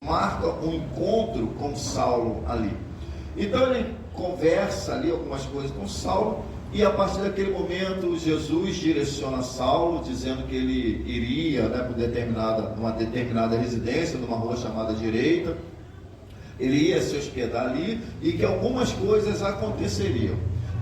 marca um encontro com Saulo ali. Então ele conversa ali algumas coisas com Saulo, e a partir daquele momento Jesus direciona Saulo, dizendo que ele iria, para uma determinada residência, numa rua chamada Direita, ele ia se hospedar ali, e que algumas coisas aconteceriam.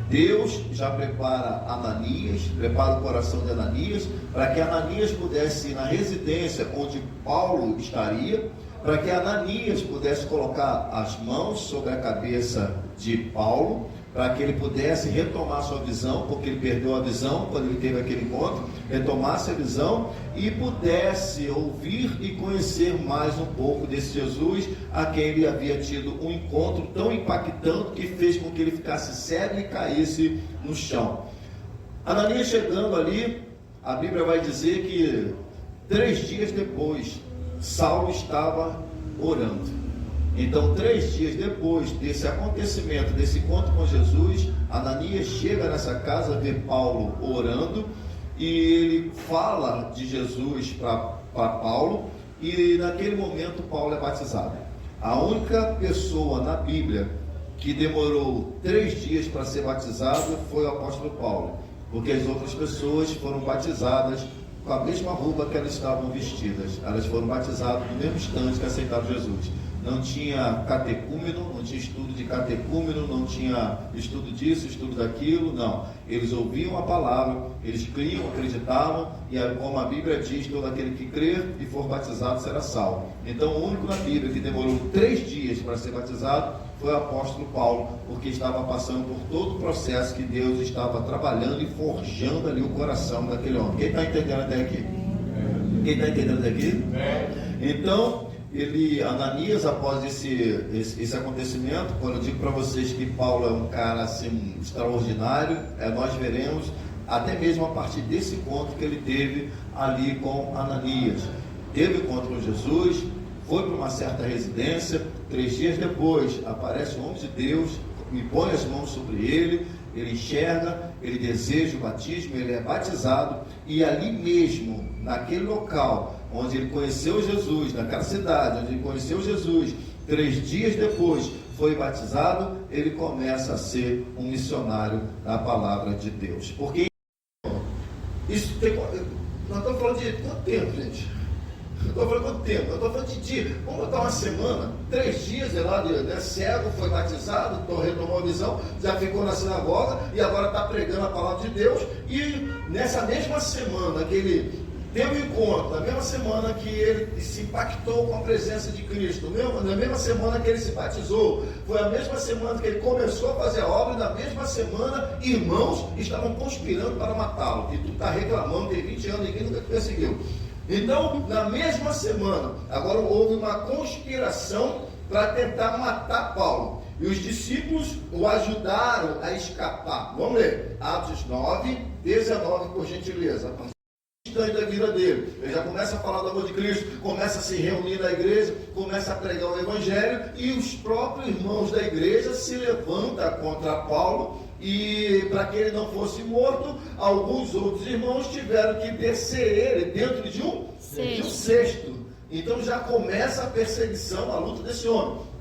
Deus já prepara Ananias, prepara o coração de Ananias, para que Ananias pudesse ir na residência onde Paulo estaria, para que Ananias pudesse colocar as mãos sobre a cabeça de Paulo, para que ele pudesse retomar sua visão, porque ele perdeu a visão quando ele teve aquele encontro, retomasse a visão e pudesse ouvir e conhecer mais um pouco desse Jesus, a quem ele havia tido um encontro tão impactante que fez com que ele ficasse cego e caísse no chão. Ananias chegando ali, a Bíblia vai dizer que 3 dias depois, Saulo estava orando. Então, 3 dias depois desse acontecimento, desse encontro com Jesus, Ananias chega nessa casa, vê Paulo orando, e ele fala de Jesus para Paulo, e naquele momento Paulo é batizado. A única pessoa na Bíblia que demorou 3 dias para ser batizado foi o apóstolo Paulo, porque as outras pessoas foram batizadas com a mesma roupa que elas estavam vestidas. Elas foram batizadas no mesmo instante que aceitaram Jesus. Não tinha catecúmeno, não tinha estudo de catecúmeno, não tinha estudo disso, estudo daquilo, não. Eles ouviam a palavra, eles criam, acreditavam, e como a Bíblia diz, todo aquele que crer e for batizado será salvo. Então, o único na Bíblia que demorou 3 dias para ser batizado foi o apóstolo Paulo, porque estava passando por todo o processo que Deus estava trabalhando e forjando ali o coração daquele homem. Quem está entendendo até aqui? Quem está entendendo até aqui? Então, Ananias, após esse acontecimento, quando eu digo para vocês que Paulo é um cara assim extraordinário, nós veremos até mesmo a partir desse encontro que ele teve ali com Ananias. Teve encontro com Jesus, foi para uma certa residência. 3 dias depois aparece o homem de Deus e põe as mãos sobre ele, ele enxerga, ele deseja o batismo, ele é batizado, e ali mesmo, naquele local onde ele conheceu Jesus, naquela cidade onde ele conheceu Jesus, 3 dias depois foi batizado, ele começa a ser um missionário da palavra de Deus. Porque isso tem, nós estamos falando de quanto tempo, gente? Eu estou falando quanto tempo? Eu estou falando de dia. Vamos botar uma semana, 3 dias, sei lá, cego, foi batizado, retomou a visão, já ficou na sinagoga e agora está pregando a palavra de Deus. E nessa mesma semana que ele teve um encontro, na mesma semana que ele se impactou com a presença de Cristo, na mesma semana que ele se batizou, foi a mesma semana que ele começou a fazer a obra, e na mesma semana irmãos estavam conspirando para matá-lo. E tu está reclamando, tem 20 anos, ninguém nunca te perseguiu. Então, na mesma semana, agora houve uma conspiração para tentar matar Paulo. E os discípulos o ajudaram a escapar. Vamos ler. Atos 9, 19, por gentileza. Da vida dele, ele já começa a falar do amor de Cristo, começa a se reunir na igreja, começa a pregar o evangelho, e os próprios irmãos da igreja se levantam contra Paulo, e para que ele não fosse morto, alguns outros irmãos tiveram que descer ele dentro de um cesto. Então já começa a perseguição, a luta desse homem.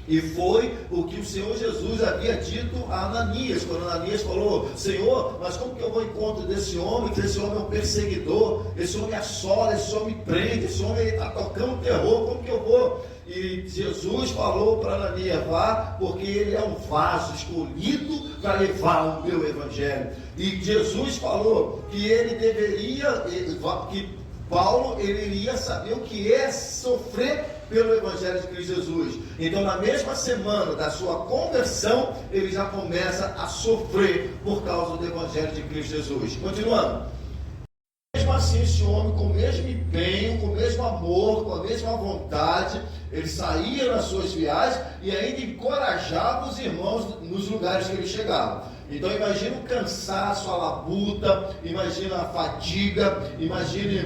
E foi o que o Senhor Jesus havia dito a Ananias, quando Ananias falou: Senhor, mas como que eu vou ao encontro desse homem, que esse homem é um perseguidor, esse homem assola, esse homem prende, esse homem está tocando terror, como que eu vou? E Jesus falou para Ananias: vá, porque ele é um vaso escolhido para levar o meu evangelho. E Jesus falou que ele deveria, que Paulo, ele iria saber o que é sofrer pelo evangelho de Cristo Jesus. Então, na mesma semana da sua conversão, ele já começa a sofrer por causa do evangelho de Cristo Jesus. Continuando. Mesmo assim, esse homem, com o mesmo empenho, com o mesmo amor, com a mesma vontade, ele saía nas suas viagens e ainda encorajava os irmãos nos lugares que ele chegava. Então imagine o cansaço, a labuta, imagine a fadiga, imagine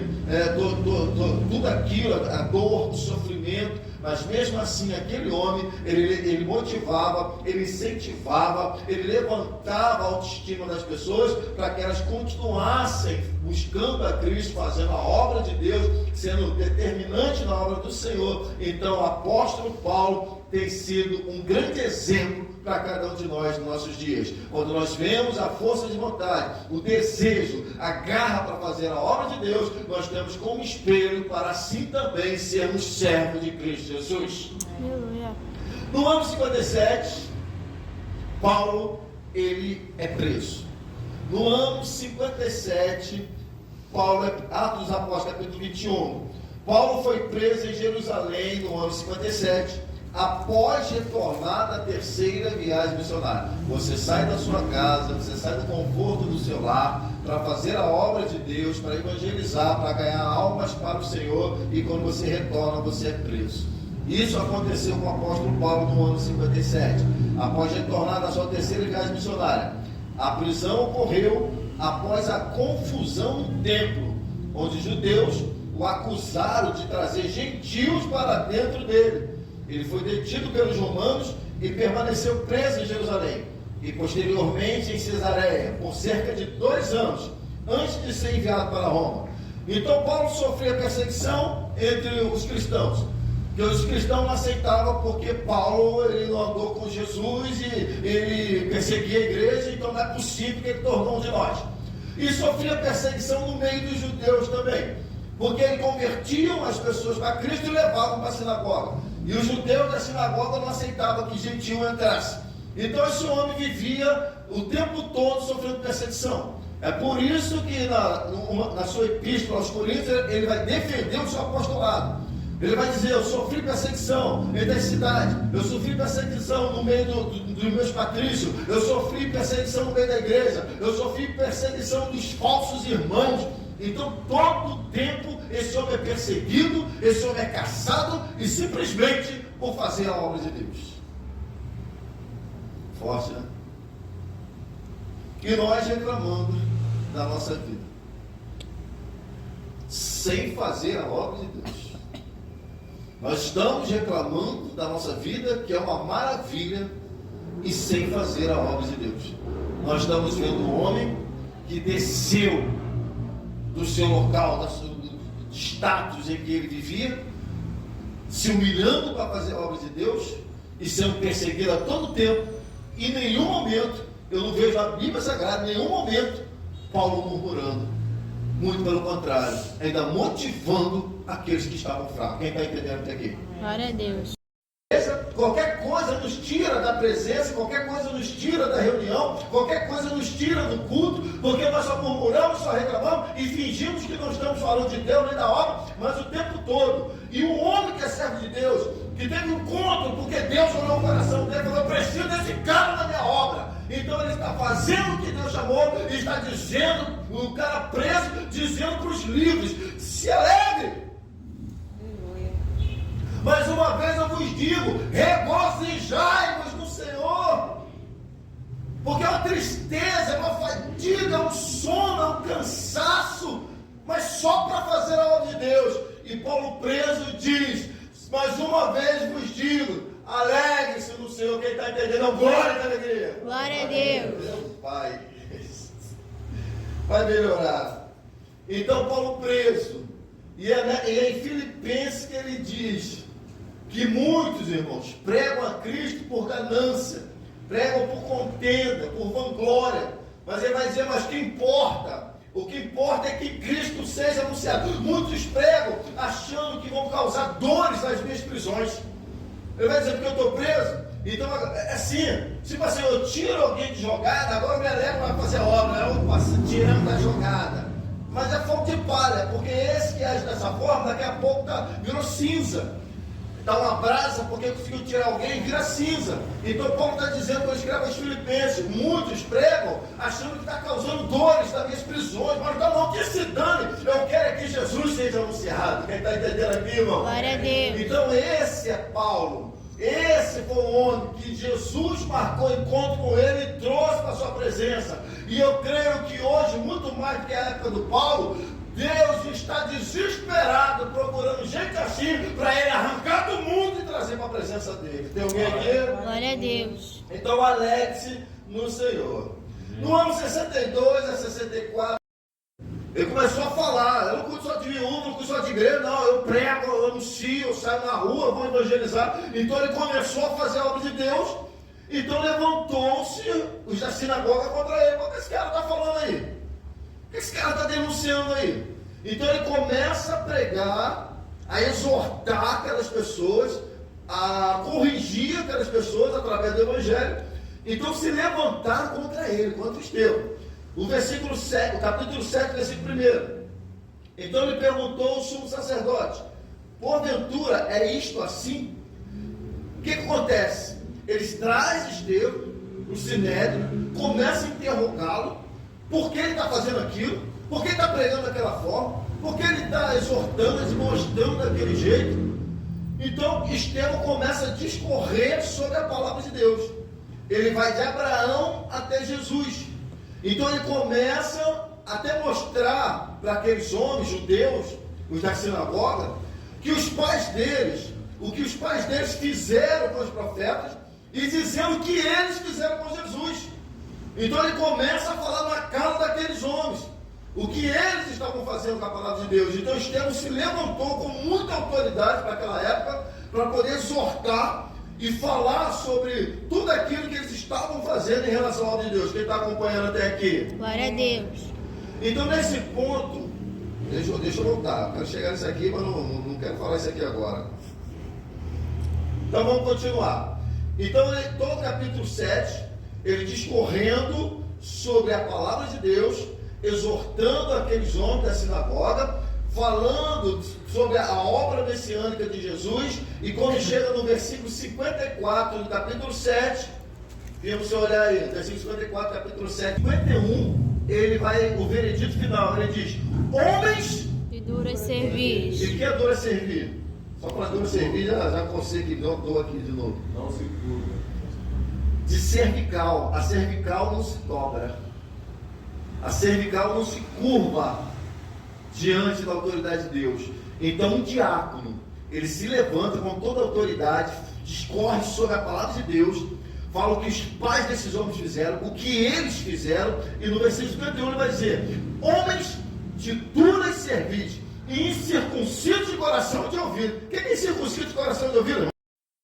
tudo aquilo, a dor, o sofrimento, mas mesmo assim aquele homem, ele motivava, ele incentivava, ele levantava a autoestima das pessoas para que elas continuassem buscando a Cristo, fazendo a obra de Deus, sendo determinante na obra do Senhor. Então, o apóstolo Paulo tem sido um grande exemplo para cada um de nós nos nossos dias. Quando nós vemos a força de vontade, o desejo, a garra para fazer a obra de Deus, nós temos como espelho para assim também sermos servos de Cristo Jesus. Aleluia. No ano 57, Paulo, ele é preso. No ano 57, Paulo, Atos dos Apóstolos, capítulo 21. Paulo foi preso em Jerusalém no ano 57, após retornar da terceira viagem missionária. Você sai da sua casa, você sai do conforto do seu lar, para fazer a obra de Deus, para evangelizar, para ganhar almas para o Senhor, e quando você retorna, você é preso. Isso aconteceu com o apóstolo Paulo no ano 57, após retornar da sua terceira viagem missionária. A prisão ocorreu após a confusão no templo, onde judeus o acusaram de trazer gentios para dentro dele. Ele foi detido pelos romanos e permaneceu preso em Jerusalém, e posteriormente em Cesareia, por cerca de 2 anos, antes de ser enviado para Roma. Então Paulo sofria perseguição entre os cristãos, que os cristãos não aceitavam porque Paulo ele não andou com Jesus e ele perseguia a igreja, então não é possível que ele tornou um de nós. E sofria perseguição no meio dos judeus também, porque eles convertiam as pessoas para Cristo e levavam para a sinagoga. E os judeus da sinagoga não aceitavam que gentio entrasse. Então esse homem vivia o tempo todo sofrendo perseguição. É por isso que na sua epístola aos Coríntios ele vai defender o seu apostolado. Ele vai dizer: eu sofri perseguição entre as cidades, eu sofri perseguição no meio dos meus patrícios, eu sofri perseguição no meio da igreja, eu sofri perseguição dos falsos irmãos. Então todo o tempo esse homem é perseguido, esse homem é caçado, e simplesmente por fazer a obra de Deus. Forte, né? E nós reclamando da nossa vida, sem fazer a obra de Deus. Nós estamos reclamando da nossa vida, que é uma maravilha, e sem fazer a obra de Deus. Nós estamos vendo um homem que desceu do seu local, do status em que ele vivia, se humilhando para fazer a obra de Deus e sendo perseguido a todo tempo. E em nenhum momento, eu não vejo a Bíblia Sagrada, em nenhum momento, Paulo murmurando. Muito pelo contrário, ainda motivando aqueles que estavam fracos. Quem está entendendo até aqui? Glória a Deus. Qualquer coisa nos tira da presença, qualquer coisa nos tira da reunião, qualquer coisa nos tira do culto, porque nós só murmuramos, só reclamamos e fingimos que não estamos falando de Deus nem da obra, mas o tempo todo. E o homem que é servo de Deus, que teve um encontro, porque Deus olhou o coração dele e falou: eu preciso desse cara na minha obra. Então ele está fazendo o que Deus chamou e está dizendo, o cara preso, dizendo para os livres: se alegre. Mais uma vez eu vos digo: regozijai-vos no Senhor. Porque é uma tristeza, é uma fadiga, é um sono, é um cansaço, mas só para fazer a obra de Deus. E Paulo preso diz: mais uma vez vos digo, alegre-se no Senhor. Quem está entendendo? Glória e alegria. Glória a Deus. Meu Pai, vai melhorar. Então Paulo preso, e é em Filipenses que ele diz que muitos irmãos pregam a Cristo por ganância, pregam por contenda, por vanglória, mas ele vai dizer: mas que importa? O que importa é que Cristo seja anunciado. Muitos pregam achando que vão causar dores nas minhas prisões. Ele vai dizer: porque eu estou preso, então é assim, tipo assim, eu tiro alguém de jogada, agora eu me alegro para fazer a obra, opa, tirando da jogada. Mas é fogo de palha, porque esse que age dessa forma, daqui a pouco virou cinza. Dá uma brasa, porque conseguiu tirar alguém, vira cinza. Então Paulo está dizendo, quando escreve aos Filipenses, muitos pregam achando que está causando dores nas minhas prisões, mas não, que se dane, eu quero é que Jesus seja anunciado. Quem está entendendo aqui, irmão? Glória a Deus. Então esse é Paulo, esse foi o homem que Jesus marcou encontro com ele e trouxe para a sua presença. E eu creio que hoje, muito mais do que a época do Paulo, Deus está desesperado procurando gente assim para ele arrancar do mundo e trazer para a presença dele. Tem alguém aqui? Glória a Deus. Então alegre-se no Senhor. No ano 62 a 64, Ele começou a falar, eu não cuido só de viúva, não cuido só de igreja, não, eu prego, eu anuncio, eu saio na rua, vou evangelizar. Então ele começou a fazer a obra de Deus. Então levantou-se os da sinagoga contra ele. O que esse cara está falando aí? O que esse cara está denunciando aí? Então ele começa a pregar, a exortar aquelas pessoas, a corrigir aquelas pessoas através do evangelho. Então se levantaram contra ele, contra Estevão. O versículo 7, o capítulo 7, versículo 1. Então ele perguntou ao sumo sacerdote: porventura é isto assim? O que acontece? Eles trazem Estevão para o sinédrio, começam a interrogá-lo. Por que ele está fazendo aquilo? Por que ele está pregando daquela forma? Por que ele está exortando, desmostrando daquele jeito? Então Estevão começa a discorrer sobre a palavra de Deus. Ele vai de Abraão até Jesus. Então ele começa até mostrar para aqueles homens judeus, os da sinagoga, que os pais deles, o que os pais deles fizeram com os profetas, e dizendo o que eles fizeram com Jesus. Então ele começa a falar na cara daqueles homens, o que eles estavam fazendo com a palavra de Deus. Então Estevão se levantou com muita autoridade para aquela época, para poder exortar e falar sobre tudo aquilo que eles estavam fazendo em relação à obra de Deus. Quem está acompanhando até aqui? Glória a Deus. Então nesse ponto, deixa eu voltar, eu quero chegar nisso aqui, mas não quero falar isso aqui agora. Então vamos continuar. Então todo o capítulo 7, ele discorrendo sobre a palavra de Deus, exortando aqueles homens da sinagoga, falando sobre a obra messiânica de Jesus. E quando chega no versículo 54 do capítulo 7, vamos olhar aí, versículo 54, capítulo 7, 51, ele vai, o veredito final, ele diz: homens De duras cerviz. e que é dura servir? Só para dura servir, já consigo, não estou aqui de novo. Não se curva. De cervical, a cervical não se dobra, a cervical não se curva diante da autoridade de Deus. Então um diácono, ele se levanta com toda a autoridade, discorre sobre a palavra de Deus, fala o que os pais desses homens fizeram, o que eles fizeram, e no versículo 51 ele vai dizer: homens de duras cerviz e incircuncisos de coração e de ouvido. Quem é incircunciso de coração e de ouvido?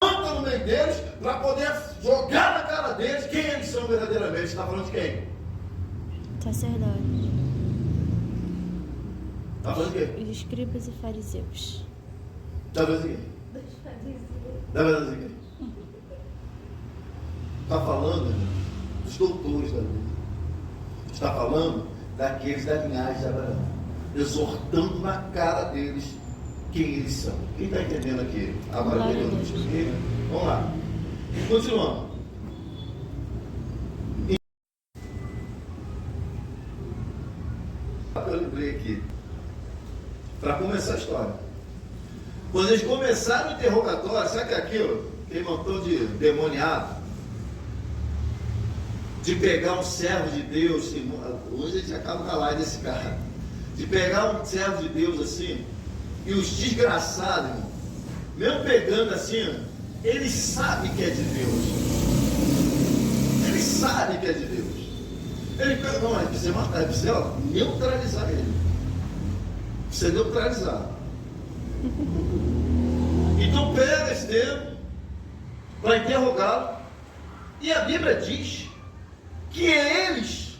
Levanta no meio deles para poder jogar na cara deles quem eles são verdadeiramente. Está falando de quem? Sacerdote. Está falando de quem? Os escribas e fariseus. Está falando de quem? Está falando de quem? Está falando dos doutores da lei. Está falando daqueles da linhagem de Abraão, exortando na cara deles quem eles são. Quem está entendendo aqui? Agora entendeu isso aqui? Vamos lá. Continuando. Eu lembrei aqui, para começar a história. Quando eles começaram o interrogatório, sabe que é aquilo? Aquele montão de demoniado, de pegar um servo de Deus, hoje a gente acaba com a live desse cara, de pegar um servo de Deus assim, e os desgraçados, irmão, mesmo pegando assim, eles sabem que é de Deus, eles sabem que é de Deus, ele pega, não, é precisa matar, é precisa neutralizar ele, precisa neutralizar. Então pega Estevão para interrogá-lo, e a Bíblia diz que eles,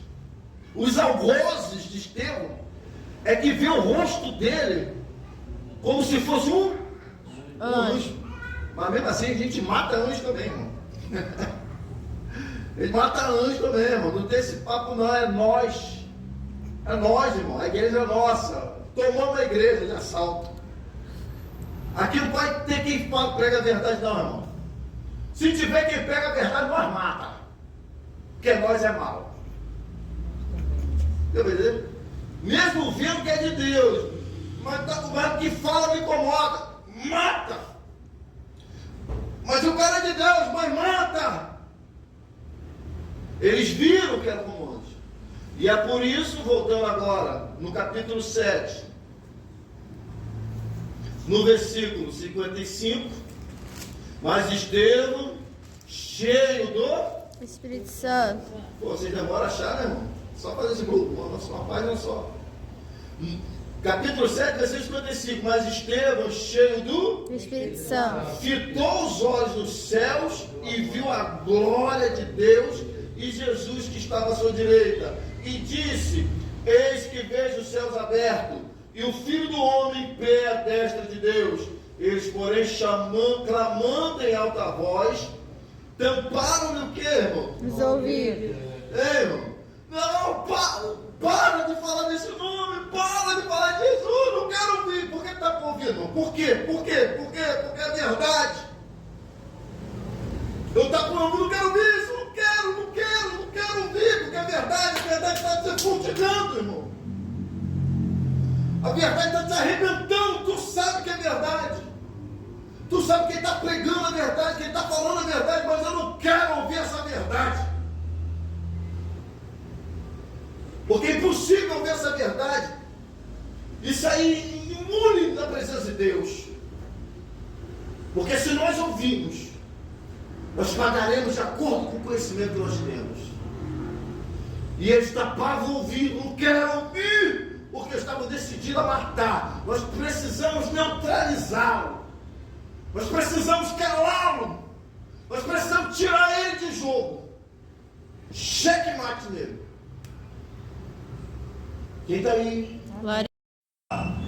os algozes de Estevão, é que vê o rosto dele como se fosse um anjo. Mas mesmo assim a gente mata anjo também, irmão. Ele mata anjo também, irmão. Não tem esse papo não, é nós. É nós, irmão. A igreja é nossa. Tomamos a igreja de assalto. Aqui não vai ter quem prega a verdade não, irmão. Se tiver quem pega a verdade, nós mata. Porque nós é mal. Deu pra entender? Mesmo vendo que é de Deus, mas o que fala me incomoda, mata. Mas o cara é de Deus, mas mata. Eles viram que era como anjo. E é por isso, voltando agora, no capítulo 7, no versículo 55, mas Estevão, cheio do Espírito Santo. Pô, vocês demoram a achar, né, irmão? Só fazer esse grupo, uma página só. Capítulo 7, versículo 55. Mas Estevão, cheio do Espírito Santo. fitou os olhos nos céus e viu a glória de Deus e Jesus que estava à sua direita. E disse: Eis que vejo os céus abertos e o Filho do Homem em pé à destra de Deus. Eles, porém, clamando em alta voz, tamparam-lhe o que, irmão? Os ouvidos. Ei, irmão? Não, para de falar desse nome, para de falar de Jesus, não quero ouvir. Por que está ouvindo, irmão? Por quê? Por quê? Por quê? Porque é verdade. Eu estou falando, não quero ouvir isso, não quero ouvir, porque é verdade, a verdade está te furtigando, irmão. A verdade está te arrebentando, tu sabe que é verdade. Tu sabe que ele está pregando a verdade, que ele está falando a verdade, mas eu não quero ouvir essa verdade. Porque é impossível ouvir essa verdade e sair imune da presença de Deus. Porque se nós ouvirmos, nós pagaremos de acordo com o conhecimento que nós temos. E eles tapavam o ouvido, não quero ouvir, porque estavam decididos a matar. Nós precisamos neutralizá-lo. Nós precisamos calá-lo. Nós precisamos tirar ele de jogo. Checkmate nele. Quem está aí? Glória.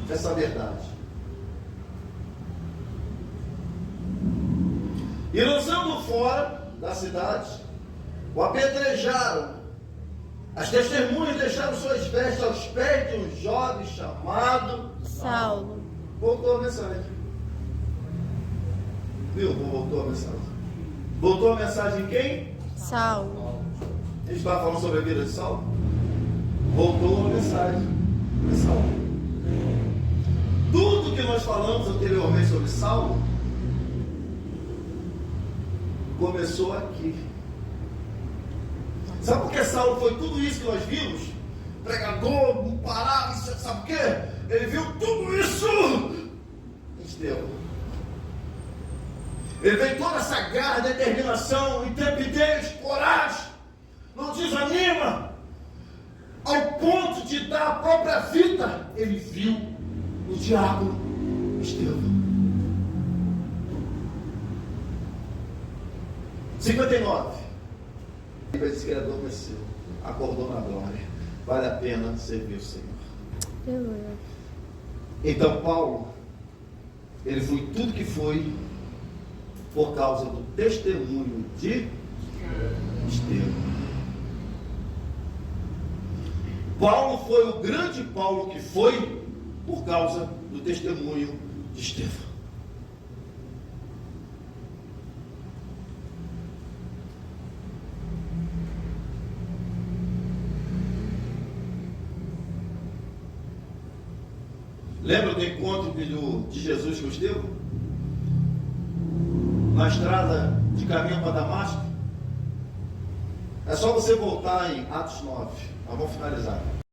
Essa verdade. E lançando fora da cidade, o apedrejaram. As testemunhas deixaram suas vestes aos pés de um jovem chamado Saulo. Voltou a mensagem. Viu? Voltou a mensagem. Voltou a mensagem quem? Saulo. A gente estava falando sobre a vida de Saulo. Voltou a mensagem de Saulo. Tudo que nós falamos anteriormente sobre Saulo começou aqui. Sabe por que Saulo foi tudo isso que nós vimos? Pregador, não parava, sabe por quê? Ele viu tudo isso em Estevão. Ele veio toda essa garra, determinação, intrepidez, coragem, não desanima, ao ponto de dar a própria vida. Ele viu o diabo Estevão. 59. A Bíblia diz que ele adormeceu, acordou na glória. Vale a pena servir o Senhor. Então Paulo, ele foi tudo que foi por causa do testemunho de Estevão. Paulo foi o grande Paulo que foi por causa do testemunho de Estevão. Lembra do encontro de Jesus com Estevão? Na estrada de caminho para Damasco? É só você voltar em Atos 9. Nós vamos finalizar.